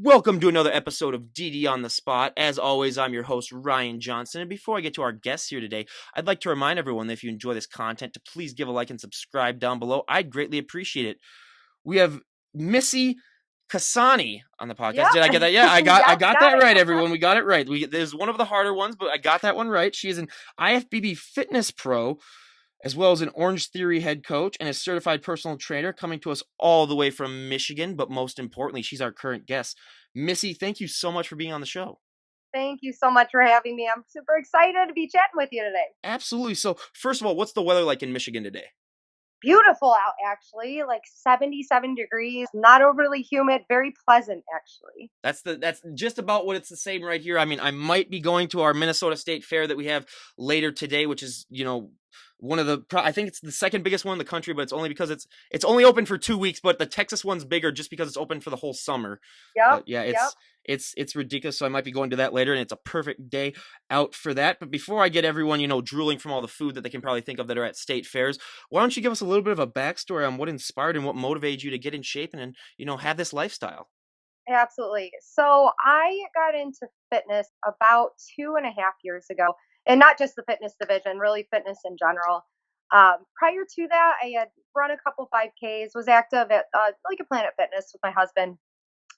Welcome to another episode of DD on the Spot. As always, I'm your host, Ryan Johnson. And before I get to our guests here today, I'd like to remind everyone that if you enjoy this content, to please give a like and subscribe down below. I'd greatly appreciate it. We have Missy Khasawneh on the podcast. Yep. Did I get that? Yeah, I got I Yep, got got that it. right, everyone. We got it right. There's one of the harder ones, but I got that one right. She is an IFBB fitness pro, as well as an Orange Theory head coach and a certified personal trainer, coming to us all the way from Michigan. But most importantly, she's our current guest. Missy, thank you so much for being on the show. Thank you so much for having me. I'm super excited to be chatting with you today. Absolutely. So, first of all, what's the weather like in Michigan today? Beautiful out, actually, like 77 degrees, not overly humid, very pleasant, actually. That's just about what it's the same right here. I mean, I might be going to our Minnesota State Fair that we have later today, which is, one of the I think it's the second biggest one in the country, but it's only because it's only open for 2 weeks, but the Texas one's bigger just because it's open for the whole summer. Yep, But yeah, yep. it's ridiculous. So I might be going to that later, and it's a perfect day out for that. But before I get everyone, drooling from all the food that they can probably think of that are at state fairs, why don't you give us a little bit of a backstory on what inspired and what motivated you to get in shape and have this lifestyle? Absolutely. So I got into fitness about 2.5 years ago, and not just the fitness division, really fitness in general. Prior to that, I had run a couple 5Ks, was active at like a Planet Fitness with my husband.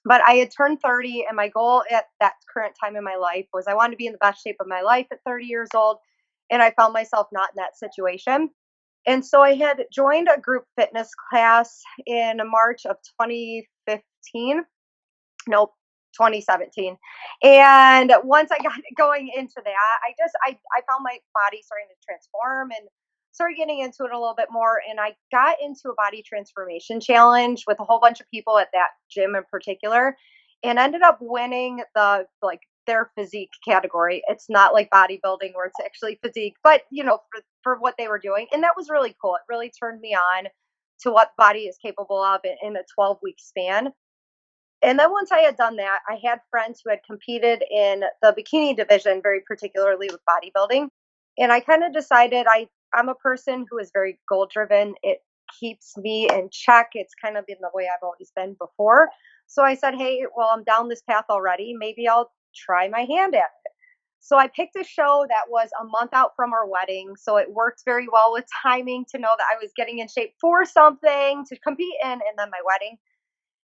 But I had turned 30, and my goal at that current time in my life was I wanted to be in the best shape of my life at 30 years old. And I found myself not in that situation. And so I had joined a group fitness class in March of 2015. Nope, 2017. And once I got going into that, I found my body starting to transform and started getting into it a little bit more. And I got into a body transformation challenge with a whole bunch of people at that gym in particular, and ended up winning their physique category. It's not like bodybuilding where it's actually physique, but for what they were doing. And that was really cool. It really turned me on to what body is capable of in a 12-week span. And then once I had done that, I had friends who had competed in the bikini division, very particularly with bodybuilding. And I kind of decided I'm a person who is very goal driven. It keeps me in check. It's kind of been the way I've always been before. So I said, hey, well, I'm down this path already. Maybe I'll try my hand at it. So I picked a show that was a month out from our wedding. So it worked very well with timing to know that I was getting in shape for something to compete in and then my wedding.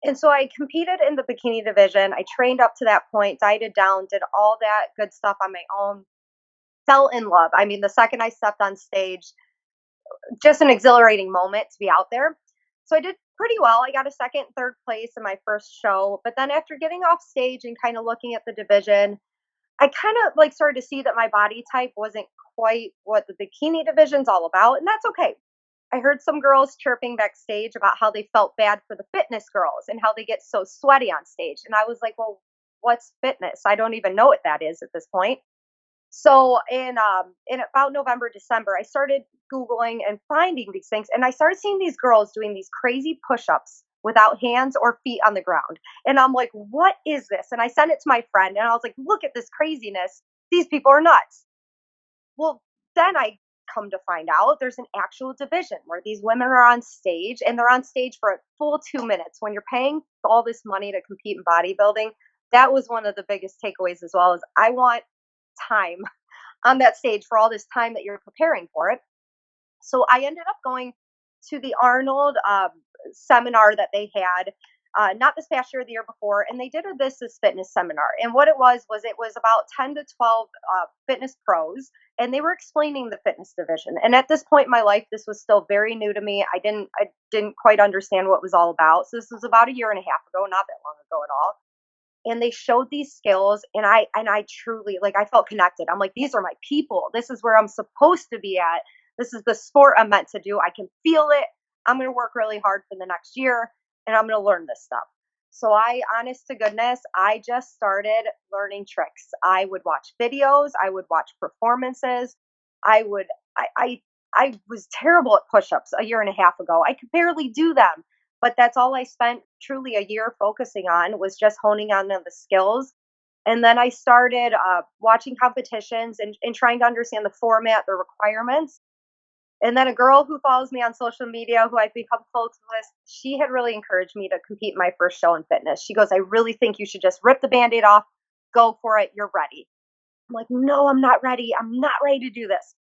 And so I competed in the bikini division. I trained up to that point, dieted down, did all that good stuff on my own, fell in love. I mean, the second I stepped on stage, just an exhilarating moment to be out there. So I did pretty well. I got a second, third place in my first show. But then after getting off stage and kind of looking at the division, I kind of like started to see that my body type wasn't quite what the bikini division's all about. And that's okay. I heard some girls chirping backstage about how they felt bad for the fitness girls and how they get so sweaty on stage. And I was like, well, what's fitness? I don't even know what that is at this point. So in about November, December, I started Googling and finding these things, and I started seeing these girls doing these crazy push-ups without hands or feet on the ground. And I'm like, what is this? And I sent it to my friend, and I was like, look at this craziness. These people are nuts. Well, then I come to find out there's an actual division where these women are on stage, and they're on stage for a full 2 minutes. When you're paying all this money to compete in bodybuilding, that was one of the biggest takeaways as well. Is I want time on that stage for all this time that you're preparing for it. So I ended up going to the Arnold seminar that they had, not this past year, the year before, and they did a This Is Fitness seminar. And what it was about 10 to 12 fitness pros, and they were explaining the fitness division. And at this point in my life, this was still very new to me. I didn't quite understand what it was all about. So this was about a year and a half ago, not that long ago at all. And they showed these skills, and I truly, like, I felt connected. I'm like, these are my people. This is where I'm supposed to be at. This is the sport I'm meant to do. I can feel it. I'm going to work really hard for the next year, and I'm going to learn this stuff. So honest to goodness, I just started learning tricks. I would watch videos. I would watch performances. I would, I was terrible at push-ups a year and a half ago. I could barely do them, but that's all I spent truly a year focusing on, was just honing on the skills. And then I started watching competitions and trying to understand the format, the requirements. And then a girl who follows me on social media, who I've become close with, she had really encouraged me to compete in my first show in fitness. She goes, I really think you should just rip the band aid off, go for it. You're ready. I'm like, no, I'm not ready. I'm not ready to do this.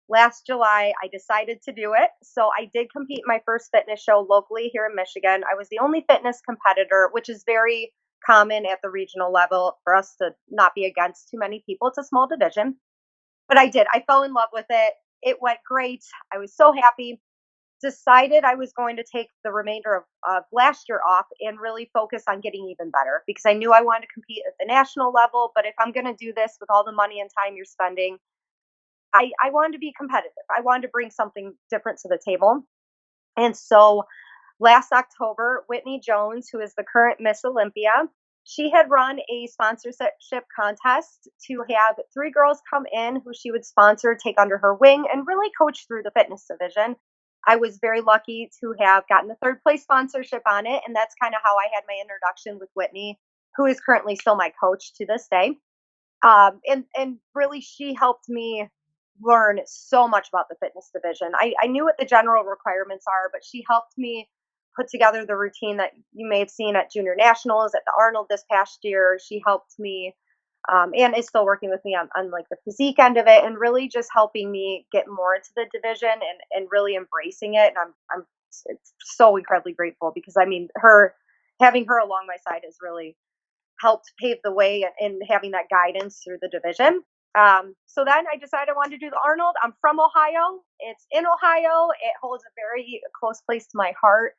Last July, I decided to do it. So I did compete in my first fitness show locally here in Michigan. I was the only fitness competitor, which is very common at the regional level for us to not be against too many people. It's a small division, but I did. I fell in love with it. It went great. I was so happy. Decided I was going to take the remainder of last year off and really focus on getting even better because I knew I wanted to compete at the national level. But if I'm going to do this with all the money and time you're spending, I wanted to be competitive. I wanted to bring something different to the table. And so last October, Whitney Jones, who is the current Miss Olympia, she had run a sponsorship contest to have 3 girls come in who she would sponsor, take under her wing, and really coach through the fitness division. I was very lucky to have gotten the 3rd place sponsorship on it. And that's kind of how I had my introduction with Whitney, who is currently still my coach to this day. And really, she helped me learn so much about the fitness division. I knew what the general requirements are, but she helped me put together the routine that you may have seen at Junior Nationals, at the Arnold this past year. She helped me and is still working with me on like the physique end of it and really just helping me get more into the division and really embracing it. And I'm so incredibly grateful because I mean, having her along my side has really helped pave the way in having that guidance through the division. So then I decided I wanted to do the Arnold. I'm from Ohio. It's in Ohio. It holds a very close place to my heart.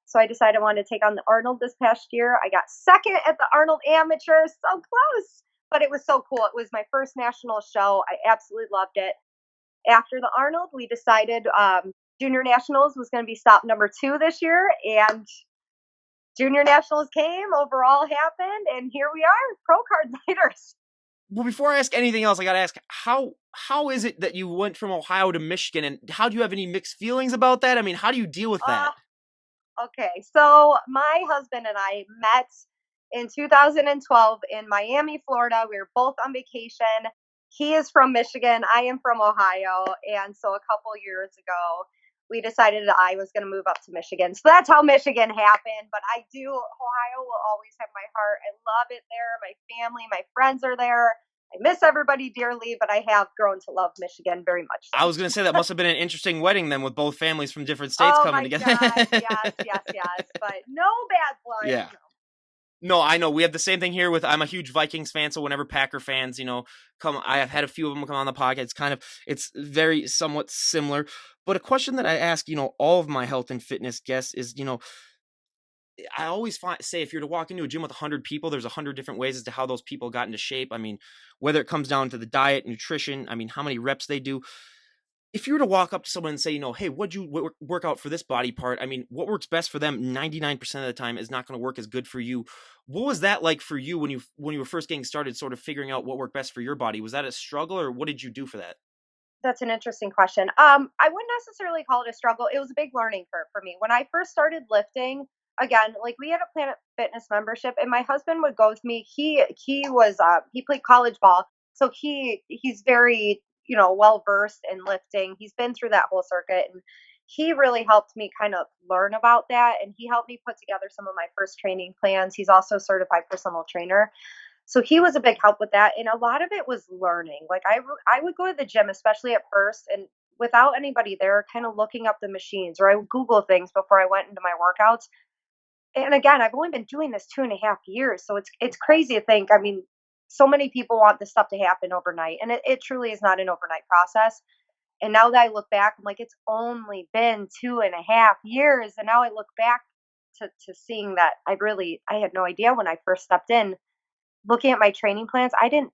So I decided I wanted to take on the Arnold this past year. I got second at the Arnold Amateur, so close, but it was so cool. It was my first national show. I absolutely loved it. After the Arnold, we decided Junior Nationals was going to be stop number 2 this year, and Junior Nationals came, overall happened, and here we are, pro card leaders. Well, before I ask anything else, I gotta ask how is it that you went from Ohio to Michigan, and how do you have any mixed feelings about that? I mean, how do you deal with Uh, that? okay, so my husband and I met in 2012 in Miami, Florida. We were both on vacation. He is from Michigan. I am from Ohio. And so a couple years ago, we decided that I was going to move up to Michigan. So that's how Michigan happened. But Ohio will always have my heart. I love it there. My family, my friends are there. I miss everybody dearly, but I have grown to love Michigan very much I so. was gonna say that must have been an interesting wedding then, with both families from different states Oh coming my together. God. Yes, yes, yes. But no bad blood. Yeah. No, I know. We have the same thing here I'm a huge Vikings fan, so whenever Packer fans, come, I have had a few of them come on the podcast. It's very somewhat similar. But a question that I ask, all of my health and fitness guests is, I always say if you're to walk into a gym with 100 people, there's 100 different ways as to how those people got into shape. I mean, whether it comes down to the diet, nutrition, I mean, how many reps they do. If you were to walk up to someone and say, hey, what'd you work out for this body part? I mean, what works best for them 99% of the time is not going to work as good for you. What was that like for you when you were first getting started, sort of figuring out what worked best for your body? Was that a struggle, or what did you do for that? That's an interesting question. I wouldn't necessarily call it a struggle. It was a big learning curve for me. When I first started lifting, again, like we had a Planet Fitness membership, and my husband would go with me. He played college ball, so he's very well versed in lifting. He's been through that whole circuit, and he really helped me kind of learn about that. And he helped me put together some of my first training plans. He's also a certified personal trainer. So he was a big help with that, and a lot of it was learning. Like I would go to the gym, especially at first, and without anybody there, kind of looking up the machines, or I would Google things before I went into my workouts. And again, I've only been doing this 2.5 years, so it's crazy to think. I mean, so many people want this stuff to happen overnight, and it truly is not an overnight process. And now that I look back, I'm like, it's only been 2.5 years, and now I look back to seeing that I had no idea when I first stepped in looking at my training plans, I didn't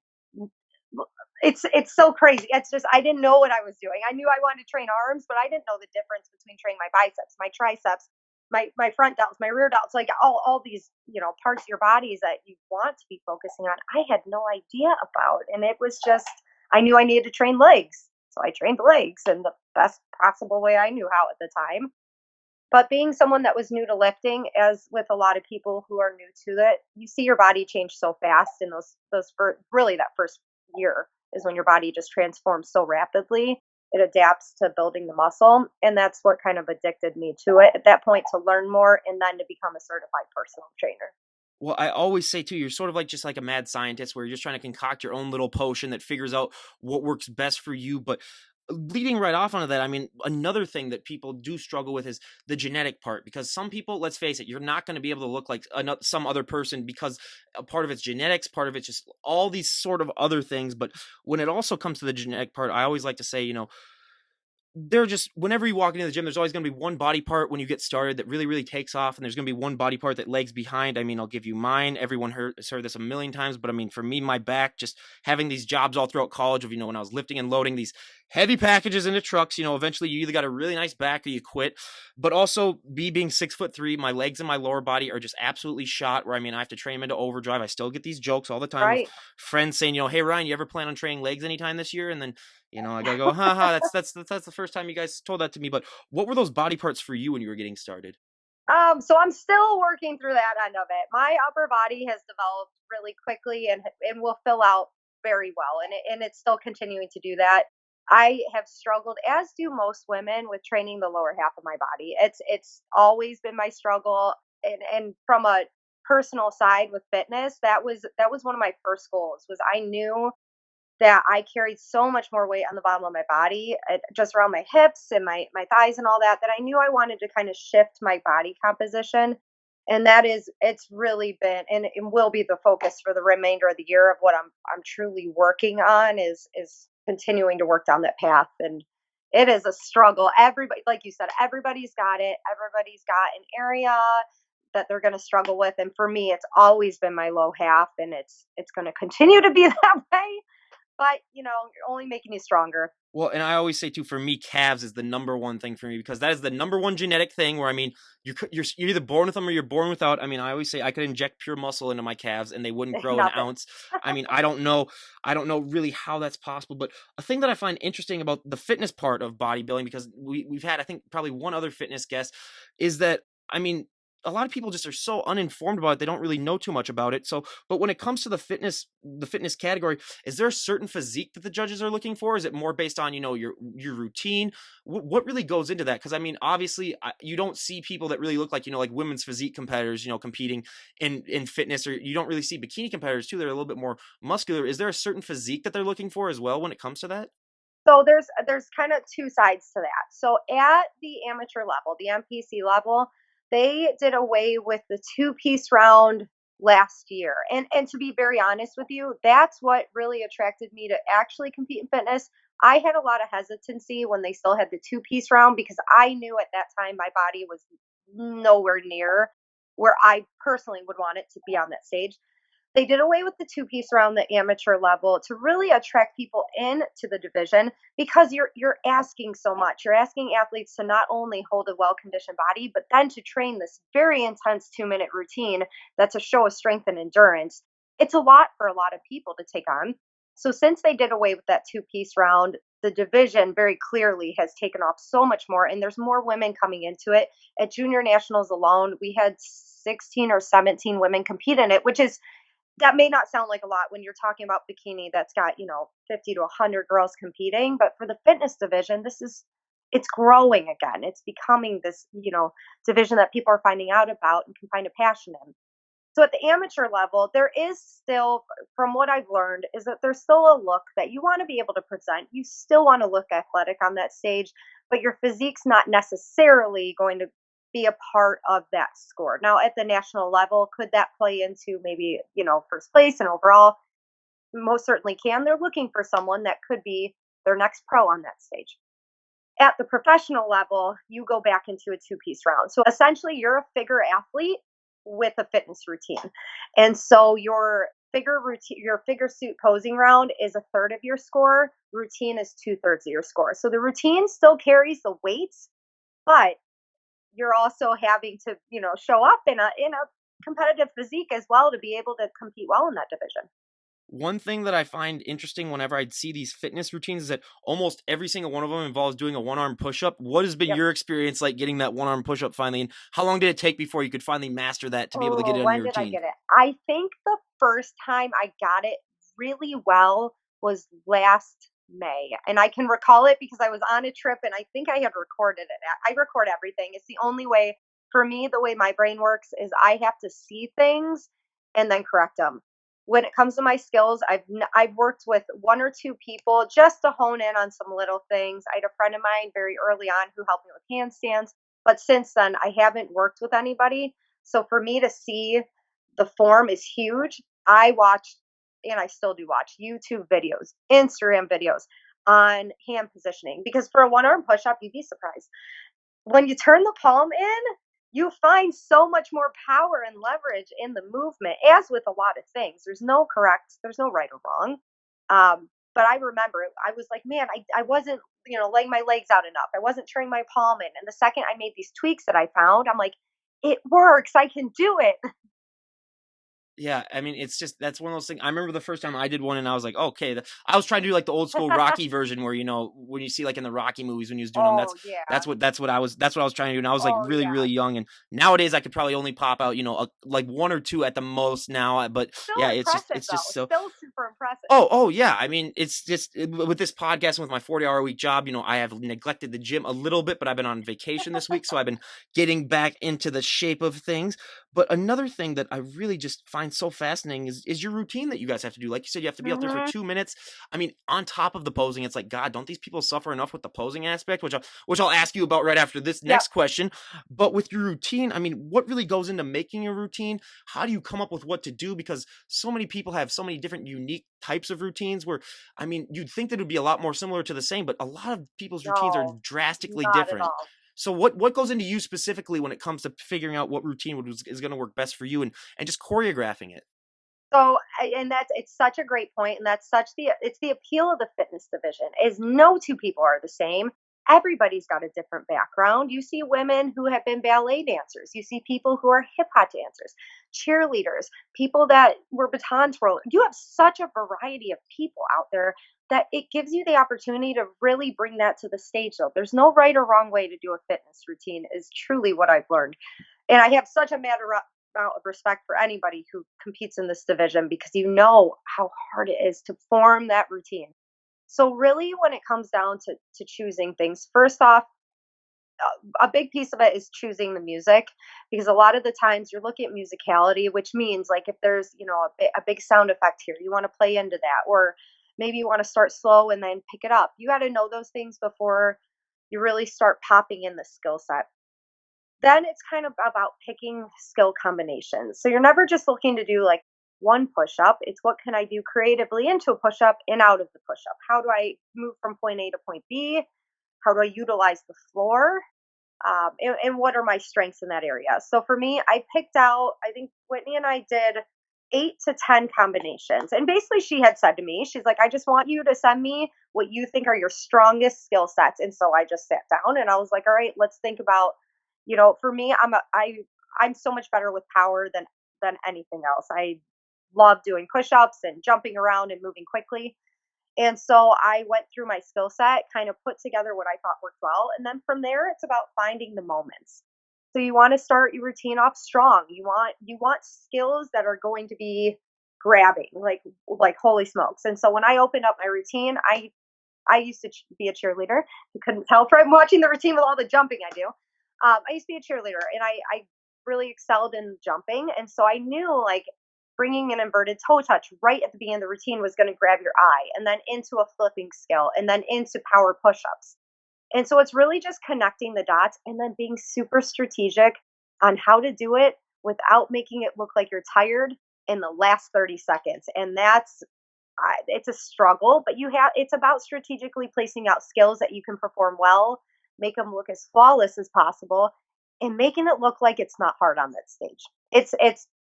it's so crazy. It's just I didn't know what I was doing. I knew I wanted to train arms, but I didn't know the difference between training my biceps, my triceps, my front delts, my rear delts, like all these, parts of your bodies that you want to be focusing on. I had no idea about. And it was just I knew I needed to train legs. So I trained legs in the best possible way I knew how at the time. But being someone that was new to lifting, as with a lot of people who are new to it, you see your body change so fast in those really that first year is when your body just transforms so rapidly. it adapts to building the muscle. And that's what kind of addicted me to it at that point, to learn more and then to become a certified personal trainer. Well, I always say too, you're sort of like just like a mad scientist where you're just trying to concoct your own little potion that figures out what works best for you. But leading right off onto that, I mean, another thing that people do struggle with is the genetic part, because some people, let's face it, you're not going to be able to look like some other person because a part of it's genetics, part of it's just all these sort of other things. But when it also comes to the genetic part, I always like to say, they're just, whenever you walk into the gym, there's always going to be one body part when you get started that really, really takes off. And there's going to be one body part that lags behind. I mean, I'll give you mine. Everyone has heard this a million times, but I mean, for me, my back, just having these jobs all throughout college of, when I was lifting and loading these heavy packages into trucks, eventually you either got a really nice back or you quit. But also me being 6'3", my legs and my lower body are just absolutely shot, where I mean, I have to train them into overdrive. I still get these jokes all the time of Right. friends saying, hey, Ryan, you ever plan on training legs anytime this year? And then I gotta go, haha, that's the first time you guys told that to me. But what were those body parts for you when you were getting started? So I'm still working through that end of it. My upper body has developed really quickly and will fill out very well, and it's still continuing to do that. I have struggled, as do most women, with training the lower half of my body. It's always been my struggle, and from a personal side with fitness, that was one of my first goals. Was I knew that I carried so much more weight on the bottom of my body, just around my hips and my thighs and all that, that I knew I wanted to kind of shift my body composition. And it's really been and will be the focus for the remainder of the year of what I'm truly working on is continuing to work down that path. And it is a struggle. Everybody, like you said, everybody's got it. Everybody's got an area that they're going to struggle with. And for me, it's always been my low half, and it's going to continue to be that way, but you're only making you stronger. Well, and I always say too, for me, calves is the number one thing for me, because that is the number one genetic thing where, I mean, you're either born with them or you're born without. I mean, I always say I could inject pure muscle into my calves and they wouldn't grow an Nothing. ounce. I mean, I don't know really how that's possible. But a thing that I find interesting about the fitness part of bodybuilding, because we've had, I think, probably one other fitness guest, is that, I mean, a lot of people just are so uninformed about it. They don't really know too much about it. So, but when it comes to the fitness category, is there a certain physique that the judges are looking for? Is it more based on, your routine? What really goes into that? Because I mean, obviously, you don't see people that really look like, like women's physique competitors, competing in fitness, or you don't really see bikini competitors too. They're a little bit more muscular. Is there a certain physique that they're looking for as well when it comes to that? So there's kind of two sides to that. So at the amateur level, the MPC level, they did away with the two-piece round last year. And to be very honest with you, that's what really attracted me to actually compete in fitness. I had a lot of hesitancy when they still had the two-piece round, because I knew at that time my body was nowhere near where I personally would want it to be on that stage. They did away with the two-piece around the amateur level to really attract people into the division, because you're asking so much. You're asking athletes to not only hold a well-conditioned body, but then to train this very intense 2-minute routine that's a show of strength and endurance. It's a lot for a lot of people to take on. So since they did away with that two-piece round, the division very clearly has taken off so much more, and there's more women coming into it. At junior nationals alone, we had 16 or 17 women compete in it, which is, that may not sound like a lot when you're talking about bikini that's got 50 to 100 girls competing, but for the fitness division, it's growing again. It's becoming this division that people are finding out about and can find a passion in. So at the amateur level, there is still, from what I've learned, is that there's still a look that you want to be able to present. You still want to look athletic on that stage, but your physique's not necessarily going to be a part of that score. Now, at the national level, could that play into maybe, first place and overall? Most certainly can. They're looking for someone that could be their next pro on that stage. At the professional level, you go back into a two-piece round. So essentially, you're a figure athlete with a fitness routine. And so your figure suit posing round is a third of your score. Routine is 2/3 of your score. So the routine still carries the weights, but you're also having to, show up in a competitive physique as well to be able to compete well in that division. One thing that I find interesting whenever I'd see these fitness routines is that almost every single one of them involves doing a one-arm push-up. What has been Yep. your experience like getting that one-arm push-up finally, and how long did it take before you could finally master that to be able to get Oh, it on when your did I routine? get it? I think the first time I got it really well was last May. And I can recall it because I was on a trip and I think I had recorded it. I record everything. It's the only way for me, the way my brain works is I have to see things and then correct them. When it comes to my skills, I've worked with one or two people just to hone in on some little things. I had a friend of mine very early on who helped me with handstands, but since then I haven't worked with anybody. So for me to see the form is huge. I watched, and I still do watch YouTube videos, Instagram videos on hand positioning because for a one arm push up, you'd be surprised. When you turn the palm in, you find so much more power and leverage in the movement, as with a lot of things. There's no right or wrong. But I remember I was like, man, I wasn't, laying my legs out enough. I wasn't turning my palm in. And the second I made these tweaks that I found, I'm like, it works. I can do it. Yeah, I mean, it's just that's one of those things. I remember the first time I did one, and I was like, okay. I was trying to do like the old school Rocky version, where when you see like in the Rocky movies when he was doing them, Oh, yeah. that's what I was trying to do. And I was like Oh, really yeah. really young, and nowadays I could probably only pop out like one or two at the most now. But Still yeah, impressive, it's just though. so. Still super impressive. Oh, yeah. I mean, it's just with this podcast and with my 40-hour a week job, I have neglected the gym a little bit, but I've been on vacation this week, so I've been getting back into the shape of things. But another thing that I really just find so fascinating is your routine that you guys have to do. Like you said, you have to be out there for Hmm. 2 minutes. I mean, on top of the posing, it's like, God, don't these people suffer enough with the posing aspect, which I'll ask you about right after this Yep. next question. But with your routine, I mean, what really goes into making a routine? How do you come up with what to do? Because so many people have so many different unique types of routines where, I mean, you'd think that it would be a lot more similar to the same, but a lot of people's routines are No, drastically not at different. all. So what goes into you specifically when it comes to figuring out what routine is going to work best for you and just choreographing it? So, and it's such a great point, and it's the appeal of the fitness division is no two people are the same. Everybody's got a different background. You see women who have been ballet dancers. You see people who are hip hop dancers, cheerleaders, people that were baton twirlers. You have such a variety of people out there that it gives you the opportunity to really bring that to the stage. Though there's no right or wrong way to do a fitness routine. Is truly what I've learned, and I have such a amount of respect for anybody who competes in this division because you know how hard it is to form that routine. So really when it comes down to choosing things, first off, a big piece of it is choosing the music because a lot of the times you're looking at musicality, which means like if there's, a big sound effect here, you want to play into that, or maybe you want to start slow and then pick it up. You got to know those things before you really start popping in the skill set. Then it's kind of about picking skill combinations. So you're never just looking to do like one push up. It's what can I do creatively into a push up and out of the push up? How do I move from point A to point B? How do I utilize the floor? And what are my strengths in that area? So for me, I picked out, I think Whitney and I did 8 to 10 combinations. And basically, she had said to me, she's like, I just want you to send me what you think are your strongest skill sets. And so I just sat down and I was like, all right, let's think about, for me, I'm so much better with power than anything else. I love doing push-ups and jumping around and moving quickly. And so I went through my skill set, kind of put together what I thought worked well. And then from there, it's about finding the moments. So you want to start your routine off strong. You want skills that are going to be grabbing, like holy smokes. And so when I opened up my routine, I used to be a cheerleader. You couldn't tell from watching the routine with all the jumping I do. I used to be a cheerleader, and I really excelled in jumping. And so I knew like bringing an inverted toe touch right at the beginning of the routine was going to grab your eye, and then into a flipping skill, and then into power push-ups. And so it's really just connecting the dots and then being super strategic on how to do it without making it look like you're tired in the last 30 seconds. And it's a struggle, but it's about strategically placing out skills that you can perform well, make them look as flawless as possible, and making it look like it's not hard on that stage. It's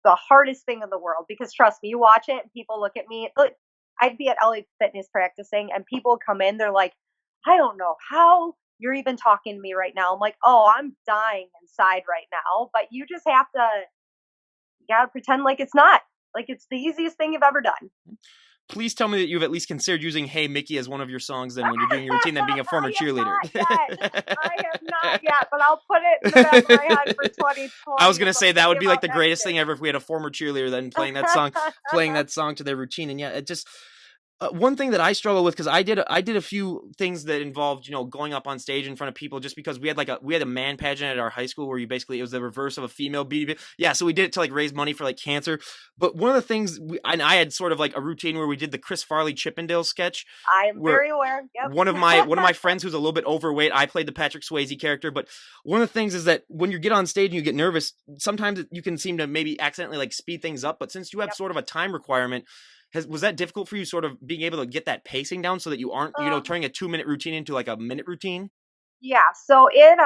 the hardest thing in the world because trust me, you watch it and people look at me. Look, I'd be at LA Fitness practicing and people come in, they're like, I don't know how you're even talking to me right now. I'm like, oh, I'm dying inside right now. But you gotta pretend like it's not. Like it's the easiest thing you've ever done. Please tell me that you've at least considered using "Hey Mickey" as one of your songs then when you're doing your routine, than being a I former have cheerleader. not yet. I have not yet, but I'll put it in the back of my head for I was 2020. I'm gonna say that would thinking be like about the next greatest thing ever if we had a former cheerleader then playing that song to their routine. And yeah, it just One thing that I struggle with, because I did a few things that involved, going up on stage in front of people, just because we had a man pageant at our high school where it was the reverse of a female BB. Yeah, so we did it to like raise money for like cancer. But one of the things and I had sort of like a routine where we did the Chris Farley Chippendale sketch, I am where very aware. one of my Yep. friends who's a little bit overweight, I played the Patrick Swayze character. But one of the things is that when you get on stage and you get nervous, sometimes you can seem to maybe accidentally like speed things up. But since you have Yep. sort of a time requirement, was that difficult for you, sort of being able to get that pacing down so that you aren't, Um, turning a 2-minute routine into like a minute routine? Yeah, so and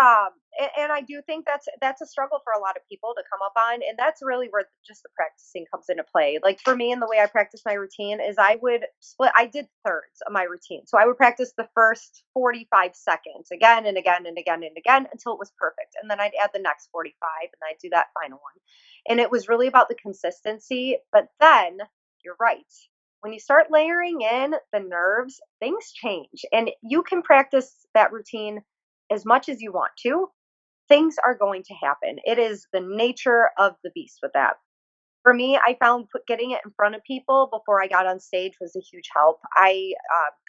I do think that's a struggle for a lot of people to come up on, and that's really where just the practicing comes into play. Like for me, and the way I practice my routine is I would split. I did thirds of my routine, so I would practice the first 45 seconds again and again and again and again until it was perfect, and then I'd add the next 45, and I'd do that final one, and it was really about the consistency. But then you're right. When you start layering in the nerves, things change, and you can practice that routine as much as you want to, things are going to happen. It is the nature of the beast with that. For me, I found getting it in front of people before I got on stage was a huge help. I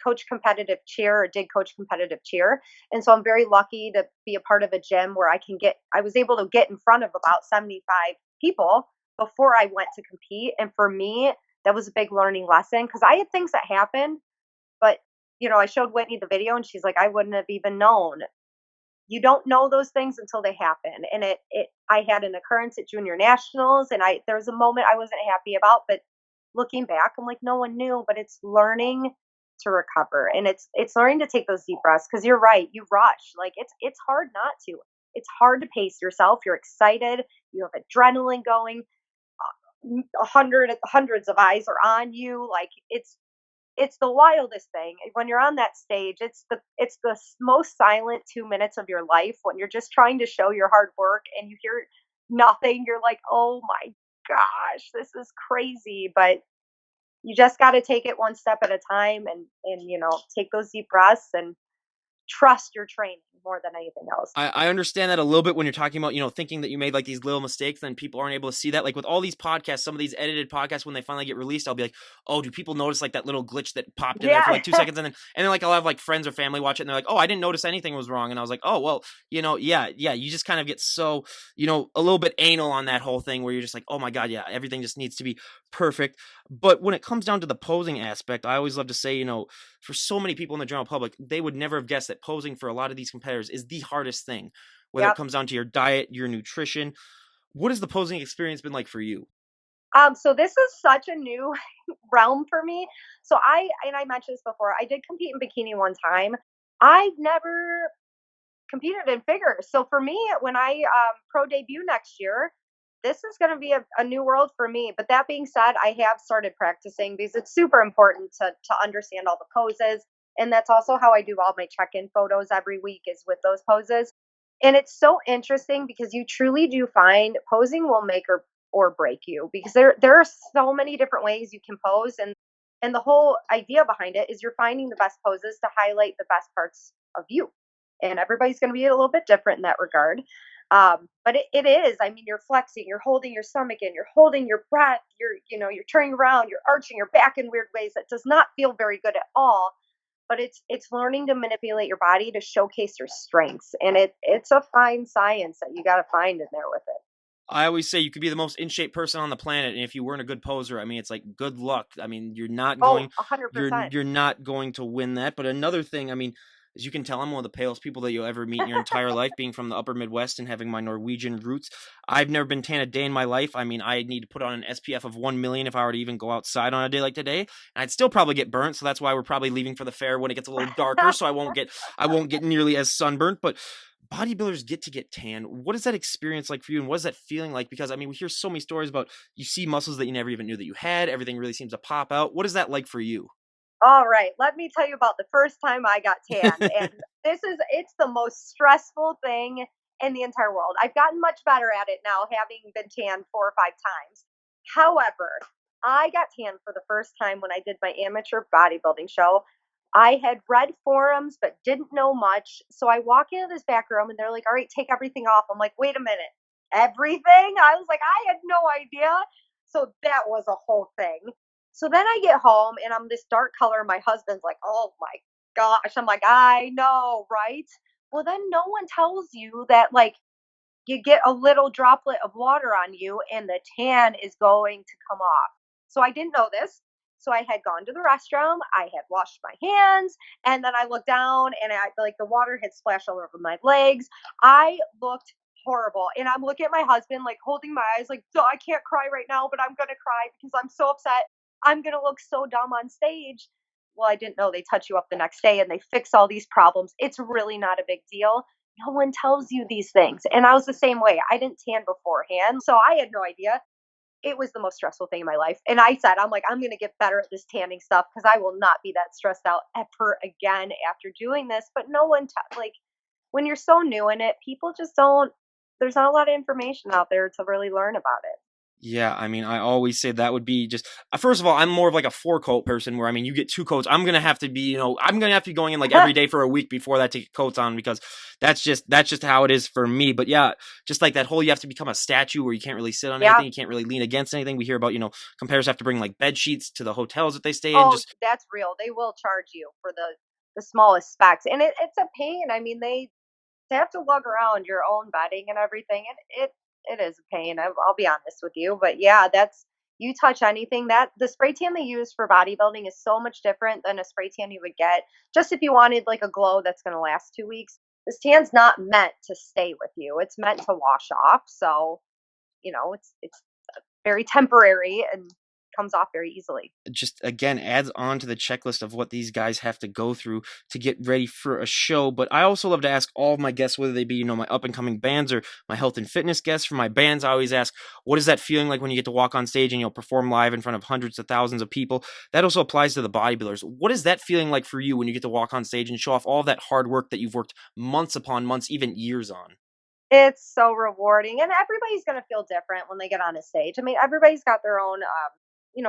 coach competitive cheer or did coach competitive cheer. And so I'm very lucky to be a part of a gym where I was able to get in front of about 75 people before I went to compete. And for me, that was a big learning lesson because I had things that happened, but I showed Whitney the video and she's like, I wouldn't have even known. You don't know those things until they happen. And I had an occurrence at junior nationals and there was a moment I wasn't happy about, but looking back, I'm like, no one knew, but it's learning to recover. And it's learning to take those deep breaths. Cause you're right. You rush. Like it's hard not to. It's hard to pace yourself. You're excited. You have adrenaline going. Hundreds of eyes are on you. Like it's the wildest thing when you're on that stage. It's the most silent 2 minutes of your life when you're just trying to show your hard work and you hear nothing. You're like, oh my gosh, this is crazy. But you just got to take it one step at a time, and take those deep breaths and trust your training more than anything else. I understand that a little bit when you're talking about, thinking that you made like these little mistakes, then people aren't able to see that. Like with all these podcasts, some of these edited podcasts, when they finally get released, I'll be like, oh, do people notice like that little glitch that popped in there for Yeah. like 2 seconds? And then like I'll have like friends or family watch it and they're like, oh, I didn't notice anything was wrong. And I was like, oh, well, yeah, you just kind of get so, a little bit anal on that whole thing where you're just like, oh my God, yeah, everything just needs to be perfect. But when it comes down to the posing aspect, I always love to say, for so many people in the general public, they would never have guessed that posing for a lot of these competitors is the hardest thing, whether it Yep. comes down to your diet, your nutrition. What has the posing experience been like for you? So this is such a new realm for me. So I mentioned this before. I did compete in bikini one time. I've never competed in figures. So for me, when I pro debut next year, this is going to be a new world for me. But that being said, I have started practicing because it's super important to understand all the poses. And that's also how I do all my check-in photos every week is with those poses. And it's so interesting because you truly do find posing will make or break you because there are so many different ways you can pose, and the whole idea behind it is you're finding the best poses to highlight the best parts of you, and everybody's going to be a little bit different in that regard. But it is, I mean, you're flexing, you're holding your stomach in, you're holding your breath, you're turning around, you're arching your back in weird ways that does not feel very good at all. But it's learning to manipulate your body to showcase your strengths, and it's a fine science that you got to find in there with it. I always say you could be the most in shape person on the planet, and if you weren't a good poser, I mean, it's like good luck. I mean, Oh, 100%. you're not going to win that. But another thing, I mean, as you can tell, I'm one of the palest people that you'll ever meet in your entire life, being from the upper Midwest and having my Norwegian roots. I've never been tan a day in my life. I mean, I need to put on an SPF of 1 million if I were to even go outside on a day like today, and I'd still probably get burnt. So that's why we're probably leaving for the fair when it gets a little darker, so I won't get nearly as sunburnt. But bodybuilders get to get tan. What is that experience like for you, and what is that feeling like? Because I mean, we hear so many stories about you see muscles that you never even knew that you had. Everything really seems to pop out. What is that like for you? All right, let me tell you about the first time I got tanned. And it's the most stressful thing in the entire world. I've gotten much better at it now, having been tanned 4 or 5 times. However, I got tanned for the first time when I did my amateur bodybuilding show. I had read forums but didn't know much. So I walk into this back room and they're like, all right, take everything off. I'm like, wait a minute, everything? I was like, I had no idea. So that was a whole thing. So then I get home and I'm this dark color. My husband's like, oh my gosh. I'm like, I know, right? Well, then no one tells you that, like, you get a little droplet of water on you and the tan is going to come off. So I didn't know this. So I had gone to the restroom, I had washed my hands, and then I looked down and like the water had splashed all over my legs. I looked horrible. And I'm looking at my husband, like holding my eyes, like, "Duh, I can't cry right now, but I'm going to cry because I'm so upset. I'm going to look so dumb on stage." Well, I didn't know they touch you up the next day and they fix all these problems. It's really not a big deal. No one tells you these things. And I was the same way. I didn't tan beforehand, so I had no idea. It was the most stressful thing in my life. And I said, I'm like, I'm going to get better at this tanning stuff because I will not be that stressed out ever again after doing this. But no one, like, when you're so new in it, people just don't, there's not a lot of information out there to really learn about it. Yeah, I mean, I always say that would be just first of all, I'm more of like a 4 coat person where I mean, you get 2 coats. I'm gonna have to be, I'm gonna have to be going in like every day for a week before that to get coats on because that's just how it is for me. But yeah, just like that whole you have to become a statue where you can't really sit on Yeah. anything, you can't really lean against anything. We hear about compares have to bring like bed sheets to the hotels that they stay in. Oh, Just that's real. They will charge you for the smallest specs, and it's a pain. I mean, they to have to lug around your own bedding and everything, and it is a pain. I'll be honest with you, but yeah, that's you touch anything that the spray tan they use for bodybuilding is so much different than a spray tan you would get just if you wanted like a glow that's going to last 2 weeks. This tan's not meant to stay with you; it's meant to wash off. So it's very temporary and comes off very easily. just again adds on to the checklist of what these guys have to go through to get ready for a show. But I also love to ask all of my guests, whether they be, my up and coming bands or my health and fitness guests. For my bands, I always ask, what is that feeling like when you get to walk on stage and perform live in front of hundreds of thousands of people? That also applies to the bodybuilders. What is that feeling like for you when you get to walk on stage and show off all of that hard work that you've worked months upon months, even years on? It's so rewarding, and everybody's gonna feel different when they get on a stage. I mean, everybody's got their own,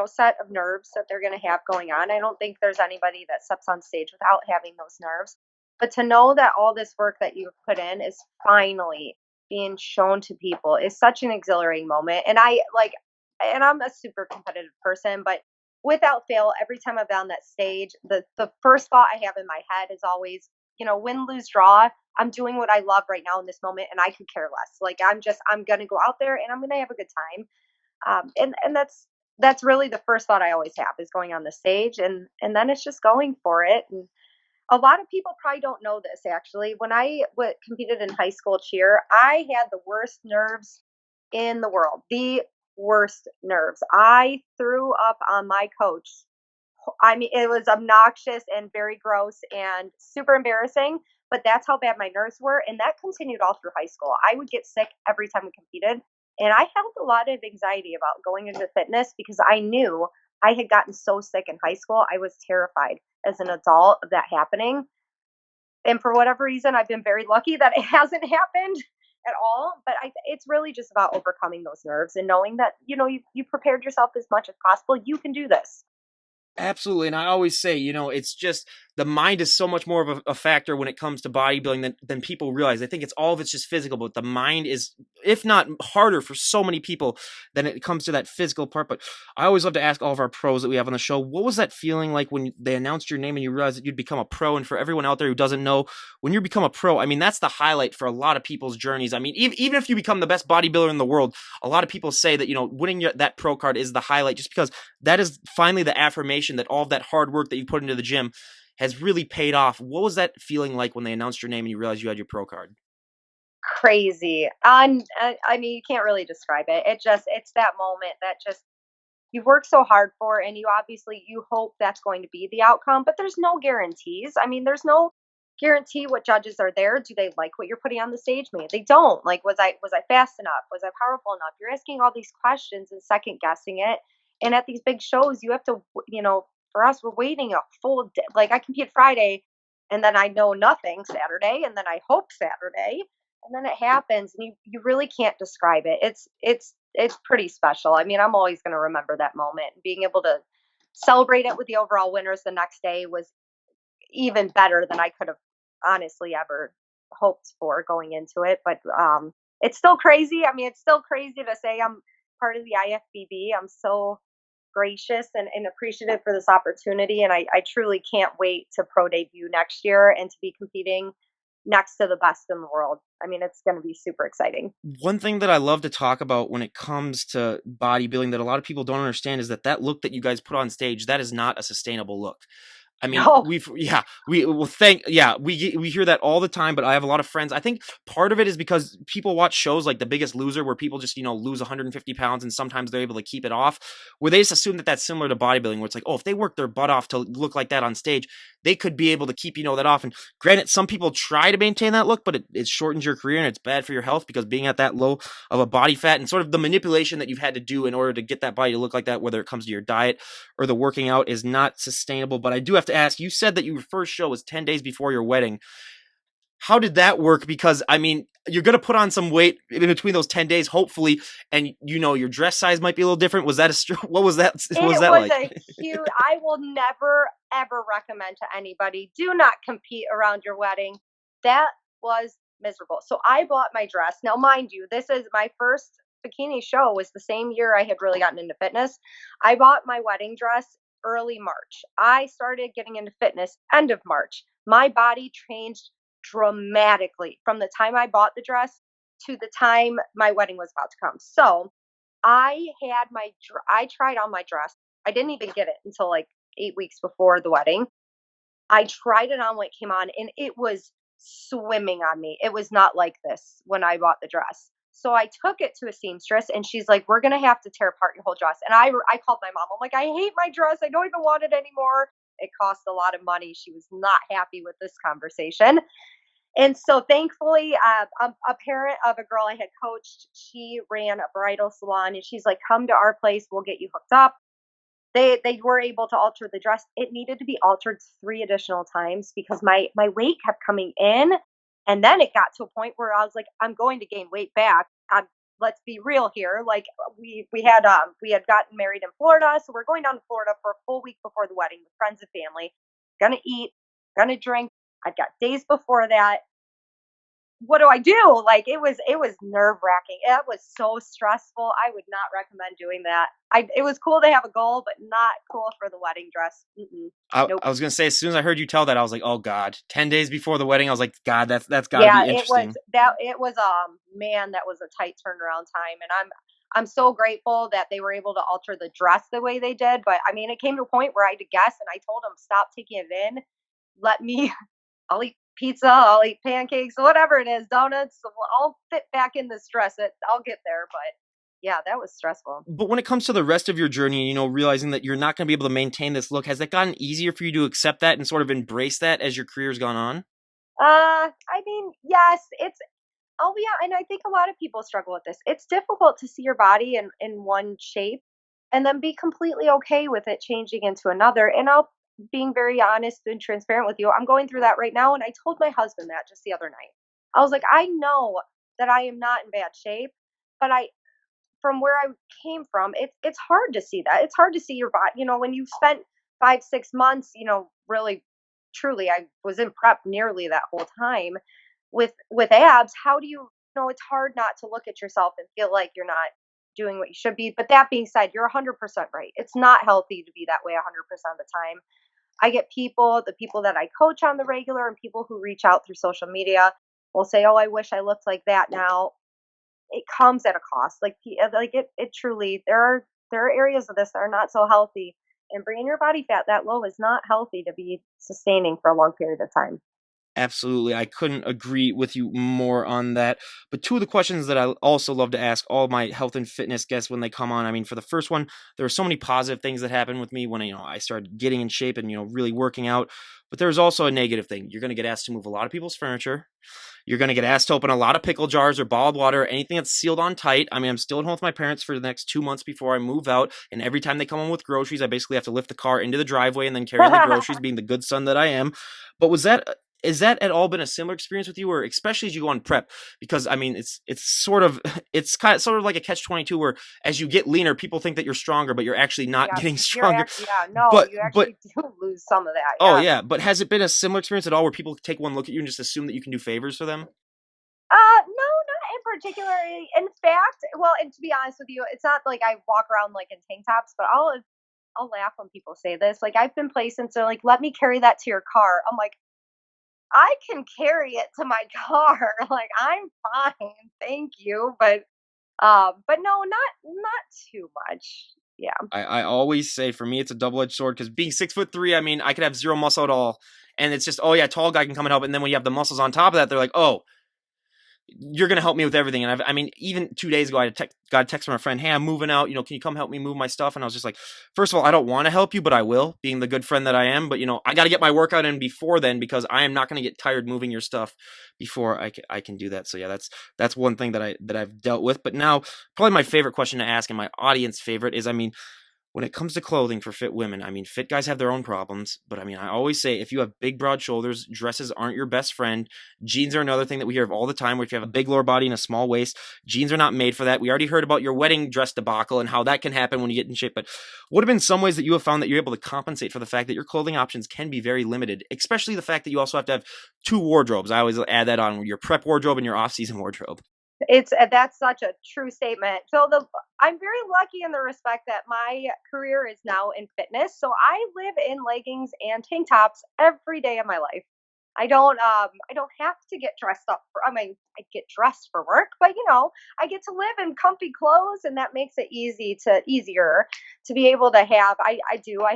set of nerves that they're gonna have going on. I don't think there's anybody that steps on stage without having those nerves. But to know that all this work that you've put in is finally being shown to people is such an exhilarating moment. And I'm a super competitive person, but without fail, every time I'm on that stage, the first thought I have in my head is always, win, lose, draw. I'm doing what I love right now in this moment, and I could care less. Like I'm gonna go out there and I'm gonna have a good time. And that's really the first thought I always have is going on the stage, and then it's just going for it. And a lot of people probably don't know this actually. When I competed in high school cheer, I had the worst nerves in the world. The worst nerves. I threw up on my coach. I mean, it was obnoxious and very gross and super embarrassing, but that's how bad my nerves were. And that continued all through high school. I would get sick every time we competed. And I held a lot of anxiety about going into fitness because I knew I had gotten so sick in high school. I was terrified as an adult of that happening. And for whatever reason, I've been very lucky that it hasn't happened at all. But it's really just about overcoming those nerves and knowing that, you prepared yourself as much as possible. You can do this. Absolutely. And I always say, it's just the mind is so much more of a factor when it comes to bodybuilding than people realize. They think it's all of it's just physical, but the mind is, if not harder for so many people than it comes to that physical part. But I always love to ask all of our pros that we have on the show, what was that feeling like when they announced your name and you realized that you'd become a pro? And for everyone out there who doesn't know, when you become a pro, I mean, that's the highlight for a lot of people's journeys. I mean, even if you become the best bodybuilder in the world, a lot of people say that, winning that pro card is the highlight just because that is finally the affirmation that all of that hard work that you put into the gym has really paid off. What was that feeling like when they announced your name and you realized you had your pro card? Crazy. I mean, you can't really describe it. It's that moment that just you've worked so hard for, and you hope that's going to be the outcome, but there's no guarantees. I mean, there's no guarantee what judges are there. Do they like what you're putting on the stage? Maybe they don't. Like, was I fast enough? Was I powerful enough? You're asking all these questions and second guessing it. And at these big shows, you have to, for us, we're waiting a full day. Like I compete Friday, and then I know nothing Saturday, and then I hope Saturday, and then it happens, and you really can't describe it. It's pretty special. I mean, I'm always going to remember that moment. Being able to celebrate it with the overall winners the next day was even better than I could have honestly ever hoped for going into it. But it's still crazy. I mean, it's still crazy to say I'm part of the IFBB. I'm so gracious and appreciative for this opportunity. And I truly can't wait to pro debut next year and to be competing next to the best in the world. I mean, it's going to be super exciting. One thing that I love to talk about when it comes to bodybuilding that a lot of people don't understand is that that look that you guys put on stage, that is not a sustainable look. I mean, No, we hear that all the time, but I have a lot of friends. I think part of it is because people watch shows like The Biggest Loser where people just, lose 150 pounds and sometimes they're able to keep it off, where they just assume that that's similar to bodybuilding, where it's like, oh, if they work their butt off to look like that on stage, they could be able to keep, that off. And granted, some people try to maintain that look, but it shortens your career and it's bad for your health because being at that low of a body fat and sort of the manipulation that you've had to do in order to get that body to look like that, whether it comes to your diet or the working out, is not sustainable. But I do have to ask, you said that your first show was 10 days before your wedding. How did that work? Because I mean, you're going to put on some weight in between those 10 days, hopefully. And your dress size might be a little different. Was that what was that? What was it that was like? a huge, I will never, ever recommend to anybody, do not compete around your wedding. That was miserable. So I bought my dress. Now, mind you, this is my first bikini show was the same year I had really gotten into fitness. I bought my wedding dress early March. I started getting into fitness end of March. My body changed dramatically from the time I bought the dress to the time my wedding was about to come. So I tried on my dress. I didn't even get it until like 8 weeks before the wedding. I tried it on when it came on and it was swimming on me. It was not like this when I bought the dress. So I took it to a seamstress and she's like, we're going to have to tear apart your whole dress. And I called my mom. I'm like, I hate my dress. I don't even want it anymore. It cost a lot of money. She was not happy with this conversation. And so thankfully, a parent of a girl I had coached, she ran a bridal salon and she's like, come to our place. We'll get you hooked up. They were able to alter the dress. It needed to be altered 3 additional times because my weight kept coming in. And then it got to a point where I was like, I'm going to gain weight back. Let's be real here. Like we had gotten married in Florida. So we're going down to Florida for a full week before the wedding with friends and family. Gonna eat, gonna drink. I've got days before that. What do I do? Like it was nerve wracking. It was so stressful. I would not recommend doing that. It was cool to have a goal, but not cool for the wedding dress. Mm-mm. Nope. I was gonna say, as soon as I heard you tell that, I was like, oh God, 10 days before the wedding, I was like, God, that's got to Yeah, be interesting. it was man, that was a tight turnaround time, and I'm so grateful that they were able to alter the dress the way they did. But I mean, it came to a point where I had to guess, and I told them stop taking it in. Let me I'll eat pizza, I'll eat pancakes, whatever it is, donuts. I'll fit back in this dress. I'll get there. But yeah, that was stressful. But when it comes to the rest of your journey, realizing that you're not going to be able to maintain this look, has that gotten easier for you to accept that and sort of embrace that as your career's gone on? I mean, yes, it's oh yeah, and I think a lot of people struggle with this. It's difficult to see your body in one shape and then be completely okay with it changing into another. And I'll being very honest and transparent with you, I'm going through that right now. And I told my husband that just the other night. I was like, I know that I am not in bad shape, but from where I came from, it's hard to see that. It's hard to see your body. When you've spent 5 6 months, really truly, I was in prep nearly that whole time with abs. How do it's hard not to look at yourself and feel like you're not doing what you should be. But that being said, you're 100% right. It's not healthy to be that way 100% of the time. I get the people that I coach on the regular and people who reach out through social media will say, "Oh, I wish I looked like that now." It comes at a cost. It truly, there are areas of this that are not so healthy, and bringing your body fat that low is not healthy to be sustaining for a long period of time. Absolutely. I couldn't agree with you more on that. But two of the questions that I also love to ask all my health and fitness guests when they come on. I mean, for the first one, there are so many positive things that happened with me when I started getting in shape and really working out. But there's also a negative thing. You're going to get asked to move a lot of people's furniture. You're going to get asked to open a lot of pickle jars or bottled water, anything that's sealed on tight. I mean, I'm still at home with my parents for the next 2 months before I move out. And every time they come home with groceries, I basically have to lift the car into the driveway and then carry in the groceries, being the good son that I am. But is that at all been a similar experience with you, or especially as you go on prep? Because I mean, it's sort of sort of like a catch-22 where as you get leaner, people think that you're stronger, but you're actually not Yes, getting stronger. yeah, no, But you but actually do lose some of that. oh Yes. yeah, but has it been a similar experience at all where people take one look at you and just assume that you can do favors for them? No, not in particular. In fact, well, and to be honest with you, it's not like I walk around like in tank tops, but I'll laugh when people say this. Like I've been placed and so like, let me carry that to your car. I'm like, I can carry it to my car. Like I'm fine, thank you. But no, not too much. Yeah. I always say for me it's a double-edged sword because being 6'3", I mean, I could have zero muscle at all, and it's just, oh yeah, tall guy can come and help, and then when you have the muscles on top of that, they're like, oh, you're gonna help me with everything. And I mean, even 2 days ago, got a text from a friend, hey, I'm moving out. Can you come help me move my stuff? And I was just like, first of all, I don't want to help you, but I will, being the good friend that I am. But I got to get my workout in before then because I am not going to get tired moving your stuff before I can do that. So yeah, that's one thing that I've dealt with. But now, probably my favorite question to ask and my audience favorite is, I mean, when it comes to clothing for fit women, I mean, fit guys have their own problems, but I mean, I always say if you have big, broad shoulders, dresses aren't your best friend. Jeans are another thing that we hear of all the time, where if you have a big lower body and a small waist, jeans are not made for that. We already heard about your wedding dress debacle and how that can happen when you get in shape, but what have been some ways that you have found that you're able to compensate for the fact that your clothing options can be very limited, especially the fact that you also have to have two wardrobes? I always add that on, your prep wardrobe and your off-season wardrobe. It's that's such a true statement. I'm very lucky in the respect that my career is now in fitness. So I live in leggings and tank tops every day of my life. I don't have to get dressed up for, I mean, I get dressed for work, but I get to live in comfy clothes and that makes it easier to be able to have. I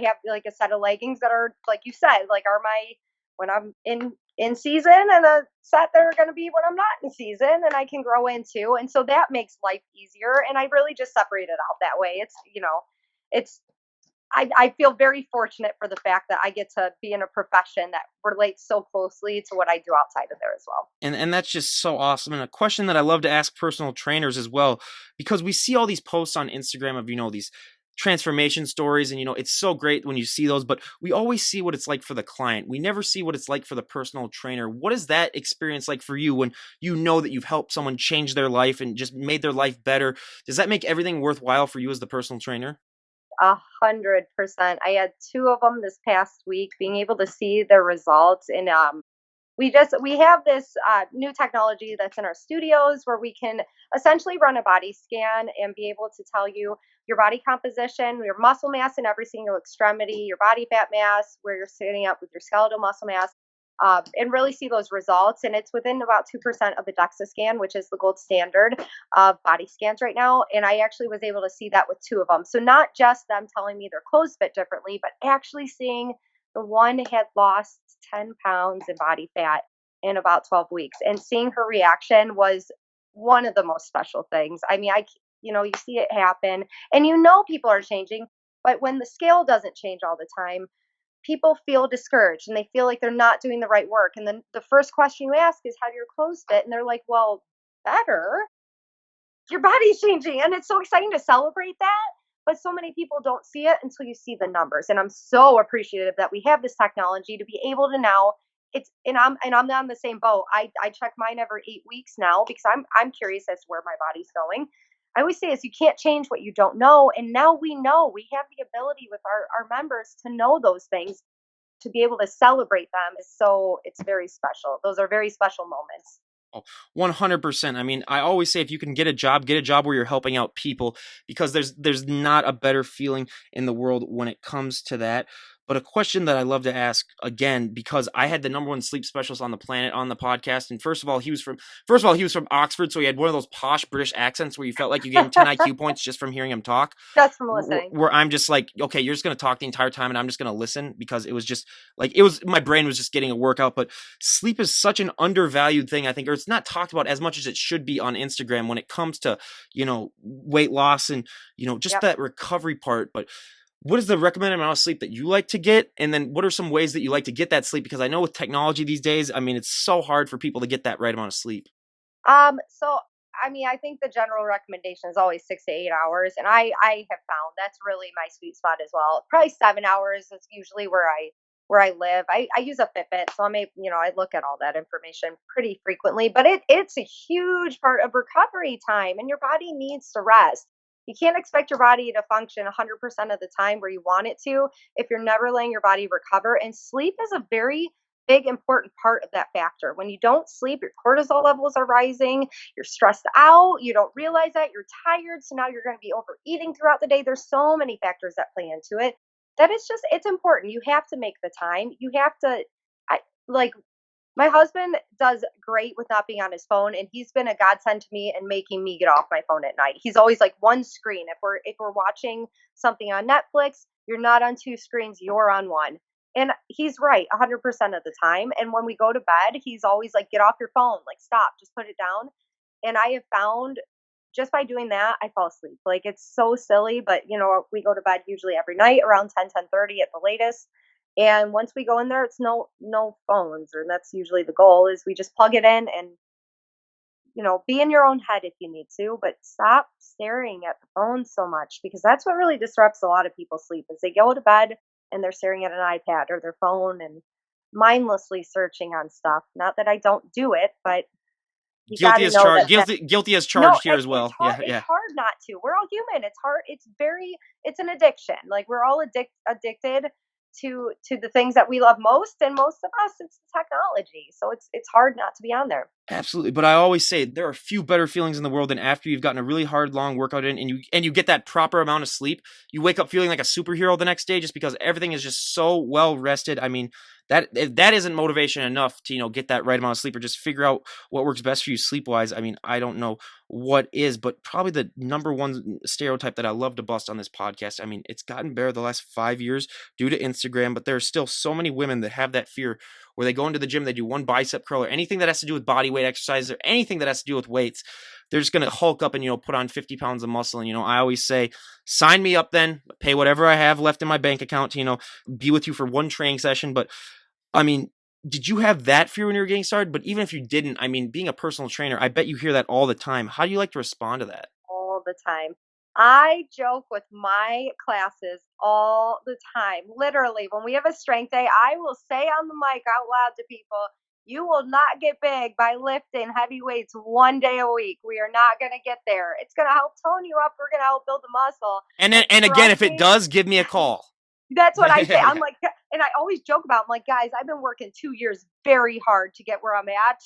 have like a set of leggings that are like you said, like are my when I'm in season, and a set that are going to be when I'm not in season and I can grow into. And so that makes life easier. And I really just separate it out that way. It's I feel very fortunate for the fact that I get to be in a profession that relates so closely to what I do outside of there as well. And that's just so awesome. And a question that I love to ask personal trainers as well, because we see all these posts on Instagram of, these transformation stories, and it's so great when you see those, but we always see what it's like for the client. We never see what it's like for the personal trainer. What is that experience like for you when you know that you've helped someone change their life and just made their life better? Does that make everything worthwhile for you as the personal trainer? 100%. I had two of them this past week, being able to see the results. And we have this new technology that's in our studios where we can essentially run a body scan and be able to tell you your body composition, your muscle mass in every single extremity, your body fat mass, where you're sitting up with your skeletal muscle mass, and really see those results. And it's within about 2% of the DEXA scan, which is the gold standard of body scans right now. And I actually was able to see that with two of them. So not just them telling me their clothes fit differently, but actually seeing the one had lost 10 pounds in body fat in about 12 weeks. And seeing her reaction was one of the most special things. I mean, you see it happen and people are changing, but when the scale doesn't change all the time, people feel discouraged and they feel like they're not doing the right work. And then the first question you ask is, how do your clothes fit? And they're like, well, better. Your body's changing. And it's so exciting to celebrate that. But so many people don't see it until you see the numbers. And I'm so appreciative that we have this technology to be able to now. I'm on the same boat. I check mine every 8 weeks now because I'm curious as to where my body's going. I always say is you can't change what you don't know. And now we know we have the ability with our members to know those things, to be able to celebrate them it's very special. Those are very special moments. Oh, 100%. I mean, I always say if you can get a job where you're helping out people, because there's not a better feeling in the world when it comes to that. But a question that I love to ask again, because I had the number one sleep specialist on the planet on the podcast, and first of all he was from Oxford, so he had one of those posh British accents where you felt like you gave him 10 IQ points just from hearing him talk. Just from listening. Where I'm just like, okay, you're just gonna talk the entire time, and I'm just gonna listen, because it was just like my brain was just getting a workout. But sleep is such an undervalued thing, I think, or it's not talked about as much as it should be on Instagram when it comes to weight loss and just Yep. that recovery part. But what is the recommended amount of sleep that you like to get? And then what are some ways that you like to get that sleep? Because I know with technology these days, I mean, it's so hard for people to get that right amount of sleep. So I mean, I think the general recommendation is always 6 to 8 hours, and I have found that's really my sweet spot as well. Probably 7 hours is usually where I live. I use a Fitbit, so I look at all that information pretty frequently. But it's a huge part of recovery time, and your body needs to rest. You can't expect your body to function 100% of the time where you want it to if you're never letting your body recover. And sleep is a very big important part of that factor. When you don't sleep, your cortisol levels are rising, you're stressed out, you don't realize that, you're tired, so now you're going to be overeating throughout the day. There's so many factors that play into it. that is just it's important. You have to make the time. You have to I like my husband does great with not being on his phone, and he's been a godsend to me and making me get off my phone at night. He's always like one screen. If we're watching something on Netflix, you're not on two screens, you're on one. And he's right 100% of the time. And when we go to bed, he's always like, get off your phone, like stop, just put it down. And I have found just by doing that, I fall asleep. Like it's so silly, but we go to bed usually every night around 10:30 at the latest. And once we go in there, it's no phones, and that's usually the goal is we just plug it in and be in your own head if you need to, but stop staring at the phone so much because that's what really disrupts a lot of people's sleep is they go to bed and they're staring at an iPad or their phone and mindlessly searching on stuff. Not that I don't do it, but you got Guilty to as know charged. that Guilty as no, charged here as it's well. hard. Yeah, It's yeah. hard not to. We're all human. It's hard. It's an addiction. Like we're all addicted to the things that we love most, and most of us, it's technology. So it's hard not to be on there. Absolutely, but I always say there are few better feelings in the world than after you've gotten a really hard, long workout in, and you get that proper amount of sleep. You wake up feeling like a superhero the next day, just because everything is just so well rested. I mean, that if that isn't motivation enough to get that right amount of sleep, or just figure out what works best for you sleep wise. I mean, I don't know what is, but probably the number one stereotype that I love to bust on this podcast. I mean, it's gotten better the last 5 years due to Instagram, but there are still so many women that have that fear where they go into the gym, they do one bicep curl or anything that has to do with body weight exercises or anything that has to do with weights. They're just going to hulk up and, put on 50 pounds of muscle. And, I always say, sign me up then, pay whatever I have left in my bank account to, be with you for one training session. But I mean, did you have that fear when you were getting started? But even if you didn't, I mean, being a personal trainer, I bet you hear that all the time. How do you like to respond to that? All the time. I joke with my classes all the time. Literally, when we have a strength day, I will say on the mic out loud to people, you will not get big by lifting heavy weights one day a week. We are not going to get there. It's going to help tone you up. We're going to help build the muscle. And then, And and again, trust if it me, does, give me a call. that's what I say. I'm Yeah. like, and I always joke about, I'm like, guys, I've been working 2 years very hard to get where I'm at.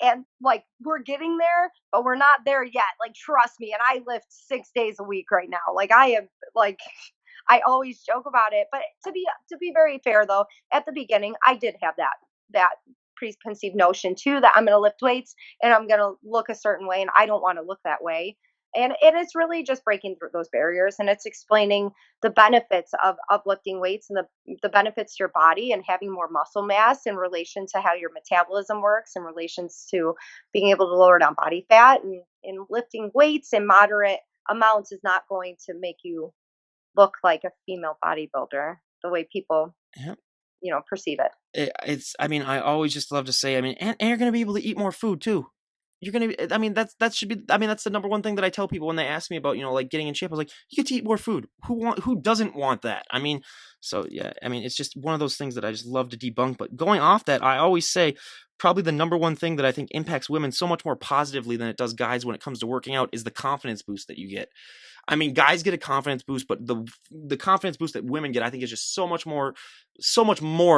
And like, we're getting there, but we're not there yet. Like, trust me. And I lift 6 days a week right now. Like, I am like, I always joke about it. But to be very fair though, at the beginning, I did have that preconceived notion too that I'm going to lift weights and I'm going to look a certain way, and I don't want to look that way. And it is really just breaking through those barriers, and it's explaining the benefits of lifting weights and the benefits to your body and having more muscle mass in relation to how your metabolism works in relations to being able to lower down body fat, and lifting weights in moderate amounts is not going to make you look like a female bodybuilder the way people Yeah. perceive it. I mean, I always just love to say, I mean, and you're going to be able to eat more food too. You're going to be, I mean, that should be, I mean, that's the number one thing that I tell people when they ask me about, like getting in shape. I was like, you get to eat more food. Who doesn't want that? I mean, so yeah, I mean, it's just one of those things that I just love to debunk. But going off that, I always say probably the number one thing that I think impacts women so much more positively than it does guys when it comes to working out is the confidence boost that you get. I mean, guys get a confidence boost, but the confidence boost that women get, I think, is just so much more.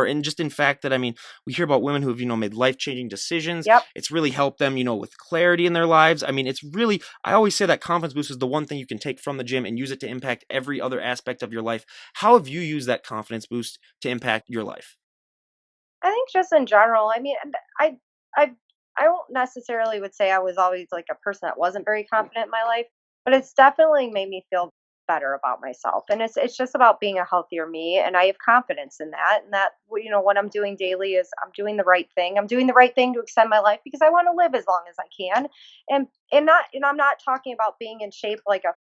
And just in fact that, I mean, we hear about women who have, made life-changing decisions. Yep. It's really helped them, with clarity in their lives. I mean, it's really, I always say that confidence boost is the one thing you can take from the gym and use it to impact every other aspect of your life. How have you used that confidence boost to impact your life? I think just in general, I mean, I I I won't necessarily would say I was always like a person that wasn't very confident in my life, but it's definitely made me feel better about myself. And it's just about being a healthier me, and I have confidence in that. And that what I'm doing daily is I'm doing the right thing. I'm doing the right thing to extend my life because I want to live as long as I can. And I'm not talking about being in shape like a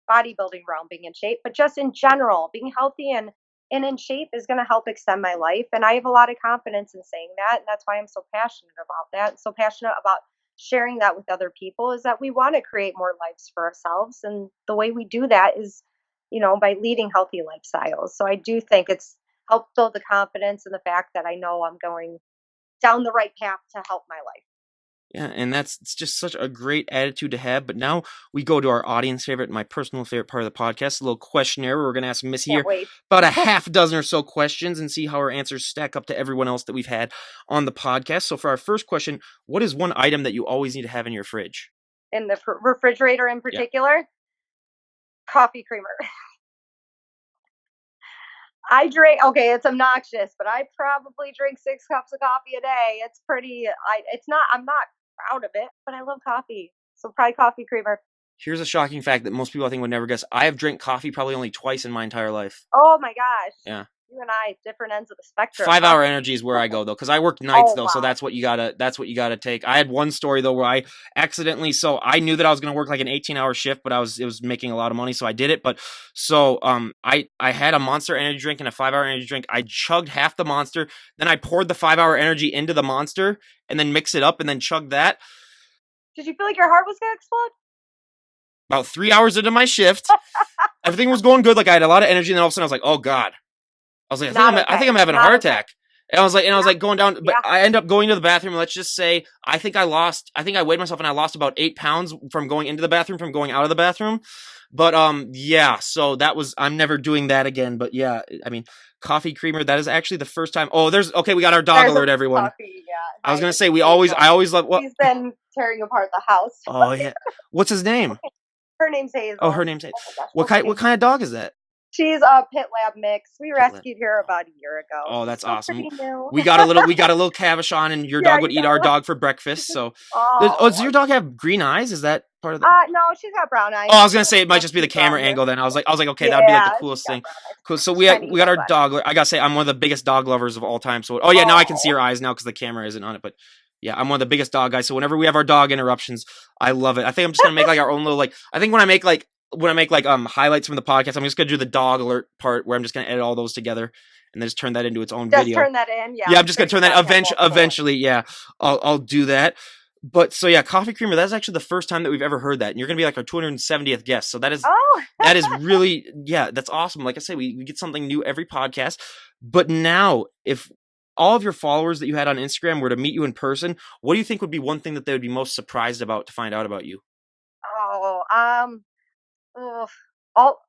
bodybuilding realm, being in shape, but just in general, being healthy and in shape is going to help extend my life. And I have a lot of confidence in saying that. And that's why I'm so passionate about that. And so passionate about sharing that with other people is that we want to create more lives for ourselves. And the way we do that is, by leading healthy lifestyles. So I do think it's helped build the confidence and the fact that I know I'm going down the right path to help my life. Yeah, and it's just such a great attitude to have. But now we go to our audience favorite, my personal favorite part of the podcast, a little questionnaire where we're going to ask Missy Can't here wait. about a half dozen or so questions and see how our answers stack up to everyone else that we've had on the podcast. So for our first question, what is one item that you always need to have in your fridge? In the refrigerator in Yeah. particular, coffee creamer. I drink, okay, it's obnoxious, but I probably drink 6 cups of coffee a day. It's pretty, it's not, I'm not proud of it, but I love coffee. So probably coffee creamer. Here's a shocking fact that most people I think would never guess. I have drank coffee probably only twice in my entire life. Oh my gosh. Yeah. You and I, different ends of the spectrum, Five huh? hour energy is where I go though, because I work nights Oh though, so wow. that's what you gotta take. I had one story though where I accidentally, so I knew that I was gonna work like an 18-hour shift, but it was making a lot of money, so I did it. But so I had a Monster energy drink and a 5 hour energy drink. I chugged half the Monster, then I poured the 5 hour energy into the Monster, and then mixed it up, and then chugged that. Did you feel like your heart was gonna explode? About 3 hours into my shift, everything was going good. Like I had a lot of energy, and then all of a sudden I was like, "Oh God." I was like, Not I think okay. I'm having a Not heart okay. attack. And I was Yeah. like going down, but Yeah. I end up going to the bathroom. Let's just say, I think I weighed myself and I lost about 8 pounds from going into the bathroom, from going out of the bathroom. But, yeah, so I'm never doing that again. But yeah, I mean, coffee creamer, that is actually the first time. Oh, okay, we got our dog There's a alert, everyone. puppy. Yeah. I was Hi, going to this say, is Hazel. I always love, what? She's been tearing apart the house. Oh, yeah. What's his name? Her name's Oh, her Hazel. name's, Oh my gosh. what Okay. kind of dog is that? She's a pit lab mix. We Pit lab. rescued her about a year ago. Oh, She's that's still awesome. pretty new. We got a little Cavachon, and your Yeah, dog you would eat got our a lot. dog for breakfast. So, oh, does Oh. your dog have green eyes? Is that part of the? No, she's got brown eyes. Oh, I was She gonna looks say it might like just be the she's brown camera here. angle. Then I was like, okay, that would be like the Yeah, she's coolest got thing. brown eyes. Cool. So She's trying to we eat got it, our but dog. I gotta say, I'm one of the biggest dog lovers of all time. So, oh yeah, now I can see oh, her eyes now because the camera isn't on it. But yeah, I'm one of the biggest dog guys. So whenever we have our dog interruptions, I love it. I think I'm just gonna make like our own little like. I think when I make like highlights from the podcast, I'm just gonna do the dog alert part where I'm just gonna edit all those together and then just turn that into its own just video. turn that in. Yeah, Yeah, I'm I'm just sure gonna you turn that probably have multiple ones. eventually. Yeah, I'll do that. But so yeah, coffee creamer. That's actually the first time that we've ever heard that, and you're gonna be like our 270th guest. So Oh, that is really, yeah, that's awesome. Like I say, we get something new every podcast. But now, if all of your followers that you had on Instagram were to meet you in person, what do you think would be one thing that they would be most surprised about to find out about you? oh, ugh. all.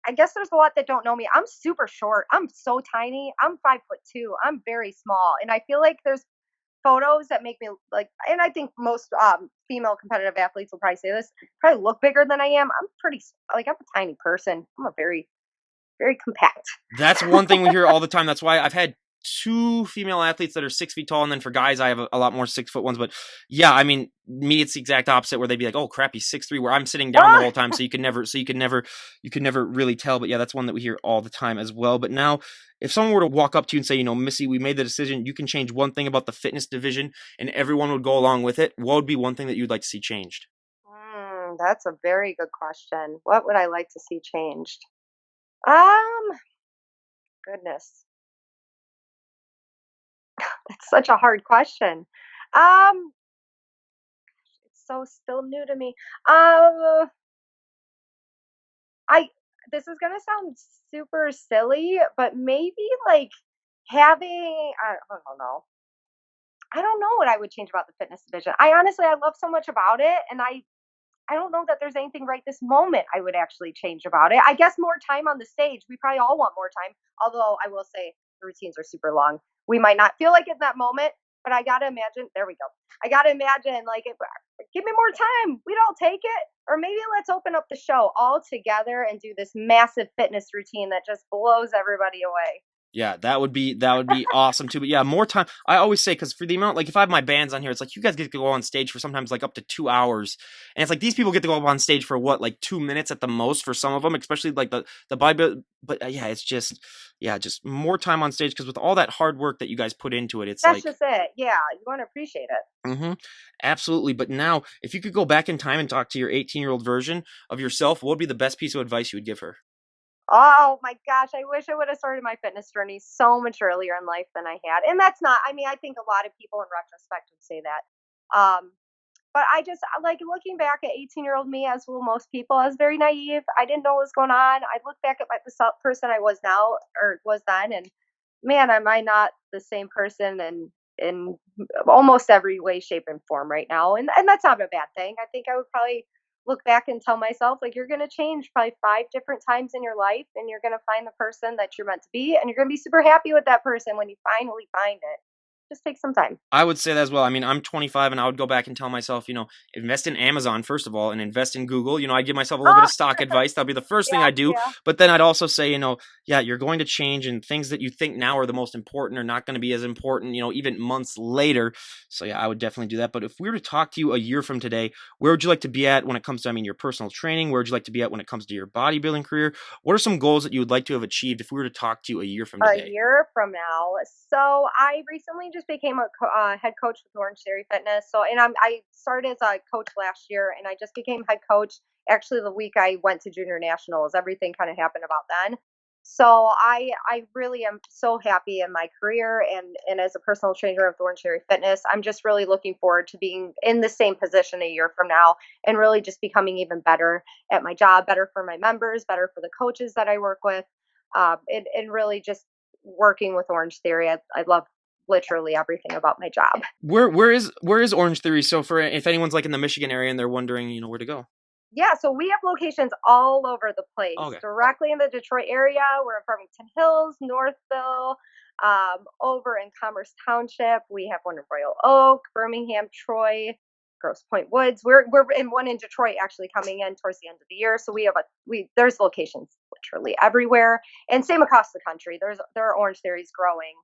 I guess there's a lot that don't know me. I'm super short. I'm so tiny. I'm 5'2". I'm very small, and I feel like there's photos that make me like, and I think most female competitive athletes will probably say this, probably look bigger than I am. I'm pretty, like, I'm a tiny person. I'm a very, very compact. That's one thing we hear all the time. That's why I've had two female athletes that are 6 feet tall, and then for guys, I have a lot more 6 foot ones. But yeah, I mean, me, it's the exact opposite. Where they'd be like, "Oh crap, he's 6'3", where I'm sitting down the Ah, whole time, so you can never really tell. But yeah, that's one that we hear all the time as well. But now, if someone were to walk up to you and say, Missy, we made the decision. You can change one thing about the fitness division, and everyone would go along with it. What would be one thing that you'd like to see changed? that's a very good question. What would I like to see changed? Um, Goodness, that's such a hard question. Um, it's so still new to me. Uh, I This is gonna sound super silly, but maybe like having, I don't know. I don't know what I would change about the fitness division. I love so much about it, and I don't know that there's anything right this moment I would actually change about it. I guess more time on the stage. We probably all want more time. Although I will say the routines are super long. We might not feel like it in that moment, but I gotta imagine. There we go. I gotta imagine, like, if give me more time, we'd all take it. Or maybe let's open up the show all together and do this massive fitness routine that just blows everybody away. Yeah, that would be awesome too. But yeah, more time. I always say, because for the amount, like if I have my bands on here, it's like you guys get to go on stage for sometimes like up to 2 hours, and it's like these people get to go up on stage for what, like 2 minutes at the most for some of them, especially like the Bible. But yeah, it's just, yeah, just more time on stage, because with all that hard work that you guys put into it, it's That's like, just it. Yeah, you want to appreciate it. absolutely. But now, if you could go back in time and talk to your 18-year-old version of yourself, what would be the best piece of advice you would give her? Oh my gosh, I wish I would have started my fitness journey so much earlier in life than I had. And that's not, I mean, I think a lot of people in retrospect would say that. Um, but I just like looking back at 18-year-old me, as will most people. I was very naive. I didn't know what was going on. I look back at the person I was now, or was then, and man, am I not the same person in almost every way, shape, and form right now. And that's not a bad thing. I think I would probably look back and tell myself, like, you're gonna change probably 5 different times in your life, and you're gonna find the person that you're meant to be, and you're gonna be super happy with that person when you finally find it. just take some time. I would say that as well. I mean, I'm 25 and I would go back and tell myself, invest in Amazon first of all and invest in Google. I'd give myself a little bit Oh, of stock advice. That'll be the first thing yeah, I do. yeah. But then I'd also say, yeah, you're going to change and things that you think now are the most important are not going to be as important, even months later. So yeah, I would definitely do that. But if we were to talk to you a year from today, where would you like to be at when it comes to, your personal training? Where would you like to be at when it comes to your bodybuilding career? What are some goals that you would like to have achieved if we were to talk to you a year from A today? year from now. So I recently just became a head coach with Orange Theory Fitness. So, and I started as a coach last year, and I just became head coach actually the week I went to junior nationals. Everything kind of happened about then. So I really am so happy in my career and as a personal trainer of Orange Theory Fitness. I'm just really looking forward to being in the same position a year from now and really just becoming even better at my job, better for my members, better for the coaches that I work with. And really just working with Orange Theory. I love literally everything about my job. Where is Orange Theory? So for if anyone's like in the Michigan area and they're wondering, where to go. Yeah, so we have locations all over the place. Okay. Directly in the Detroit area, we're in Farmington Hills, Northville, over in Commerce Township. We have one in Royal Oak, Birmingham, Troy, Grosse Pointe Woods. We're in one in Detroit actually coming in towards the end of the year. So there's locations literally everywhere, and same across the country. There are Orange Theories growing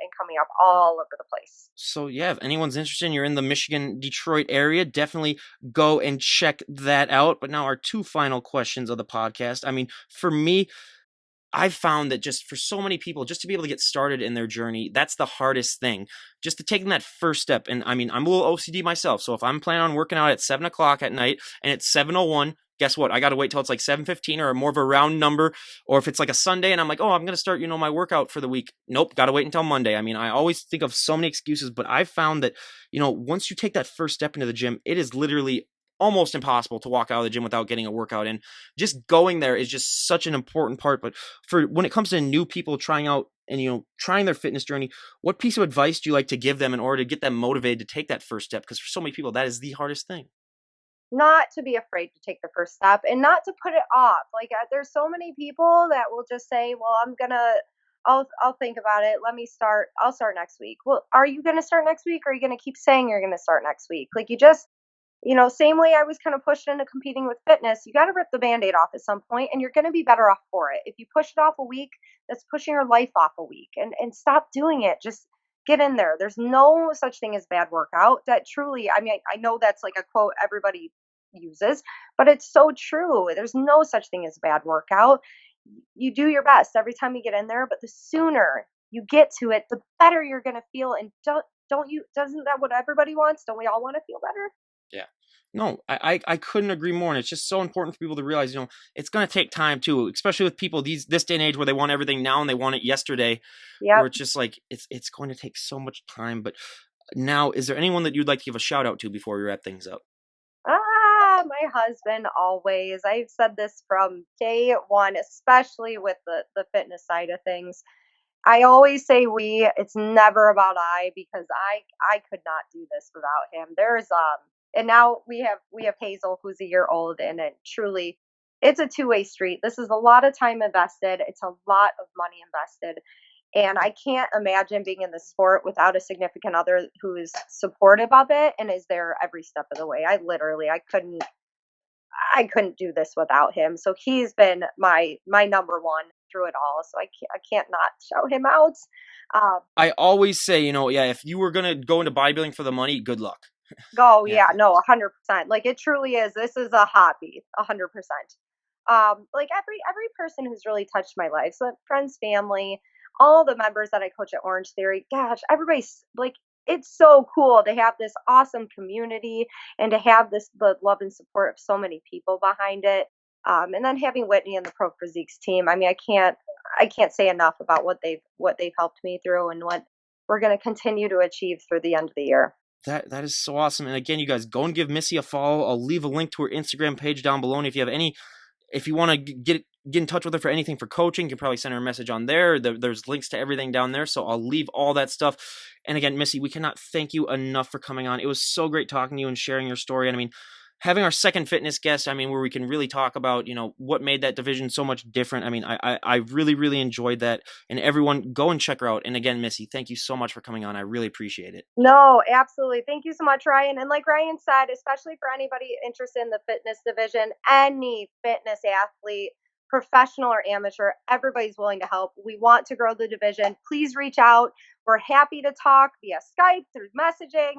and coming up all over the place. So yeah, if anyone's interested and you're in the Michigan, Detroit area, definitely go and check that out. But now our two final questions of the podcast. For me, I've found that just for so many people, just to be able to get started in their journey, that's the hardest thing. Just to taking that first step. And I'm a little OCD myself. So if I'm planning on working out at 7 o'clock at night and it's 7:01, guess what? I got to wait till it's like 7:15 or more of a round number. Or if it's like a Sunday and I'm like, oh, I'm going to start, my workout for the week. Nope. Got to wait until Monday. I always think of so many excuses, but I've found that, once you take that first step into the gym, it is literally almost impossible to walk out of the gym without getting a workout in. Just going there is just such an important part. But for when it comes to new people trying out and trying their fitness journey, what piece of advice do you like to give them in order to get them motivated to take that first step? Because for so many people, that is the hardest thing. Not to be afraid to take the first step and not to put it off. Like there's so many people that will just say, "Well, I'll think about it. Let me start. I'll start next week." Well, are you going to start next week or are you going to keep saying you're going to start next week? Like same way I was kind of pushed into competing with fitness, you got to rip the band-aid off at some point and you're going to be better off for it. If you push it off a week, that's pushing your life off a week and stop doing it. Just get in there. There's no such thing as bad workout. That truly, I know that's like a quote everybody uses, but it's so true. There's no such thing as bad workout. You do your best every time you get in there, but the sooner you get to it, the better you're going to feel. And doesn't that what everybody wants? Don't we all want to feel better? Yeah. No, I couldn't agree more. And it's just so important for people to realize, it's going to take time too, especially with people this day and age where they want everything now and they want it yesterday, where Yep. it's just like, it's going to take so much time. But now, is there anyone that you'd like to give a shout out to before we wrap things up? My husband always. I've said this from day one, especially with the fitness side of things. I always say we, it's never about I because I could not do this without him. And now we have Hazel who's a year old and it truly it's a two-way street. This is a lot of time invested. It's a lot of money invested. And I can't imagine being in the sport without a significant other who is supportive of it and is there every step of the way. I couldn't do this without him. So he's been my number one through it all. So I can't not shout him out. Um, I always say, yeah, if you were going to go into bodybuilding for the money, good luck. oh Yeah. yeah, no, 100%. Like it truly is. This is a hobby, 100%. Like every person who's really touched my life, so friends, family, all the members that I coach at Orange Theory. Gosh, everybody's like. It's so cool to have this awesome community and to have the love and support of so many people behind it. And then having Whitney and the Pro Physiques team. I can't say enough about what they've helped me through and what we're going to continue to achieve through the end of the year. That is so awesome. And again, you guys go and give Missy a follow. I'll leave a link to her Instagram page down below. And if you want to get in touch with her for anything for coaching, you can probably send her a message on there. There's links to everything down there. So I'll leave all that stuff. And again, Missy, we cannot thank you enough for coming on. It was so great talking to you and sharing your story. And having our second fitness guest, I mean, where we can really talk about, what made that division so much different. I mean, I really, really enjoyed that. And everyone, go and check her out. And again, Missy, thank you so much for coming on. I really appreciate it. No, absolutely. Thank you so much, Ryan. And like Ryan said, especially for anybody interested in the fitness division, any fitness athlete, professional or amateur, everybody's willing to help. We want to grow the division. Please reach out. We're happy to talk via Skype, through messaging.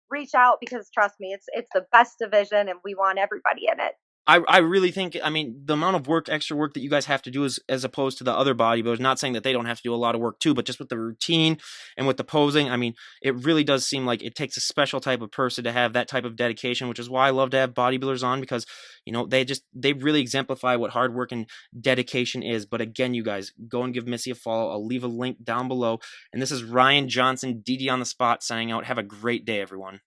Reach out because trust me, it's the best division and we want everybody in it. I really think, I mean, the amount of extra work that you guys have to do is, as opposed to the other bodybuilders, not saying that they don't have to do a lot of work too, but just with the routine and with the posing, I mean, it really does seem like it takes a special type of person to have that type of dedication, which is why I love to have bodybuilders on, because, they really exemplify what hard work and dedication is. But again, you guys, go and give Missy a follow. I'll leave a link down below. And this is Ryan Johnson, DD on the spot, signing out. Have a great day, everyone.